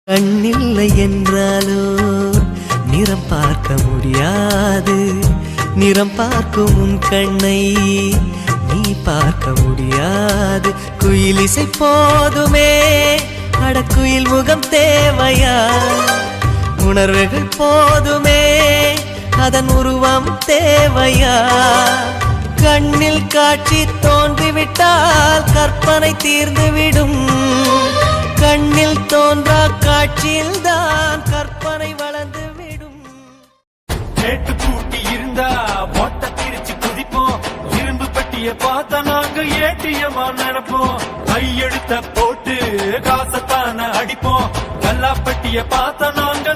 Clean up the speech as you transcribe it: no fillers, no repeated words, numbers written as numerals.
கண்ணில்லை என்றாலோ நிறம் பார்க்க முடியாது, நிறம் பார்க்கும் உன் கண்ணை நீ பார்க்க முடியாது. குயிலிசை போதுமே, அடக்குயில் முகம் தேவையா? உணர்வுகள் போதுமே, அதன் உருவம் தேவையா? கண்ணில் காட்சி தோன்றிவிட்டால் கற்பனை தீர்ந்துவிடும். கண்ணில் தோன்றா காட்சியில் தான் கற்பனை வளர்ந்து விடும். கேட்டு பூட்டி இருந்தா மொட்ட திரிச்சு குதிப்போம். இரும்பு பெட்டிய பார்த்தா நாங்க ஏடிஎம்மா நினைப்போம். கையெழுத்த போட்டு காசத்தான அடிப்போம். கல்லா பெட்டிய பார்த்தா நாங்க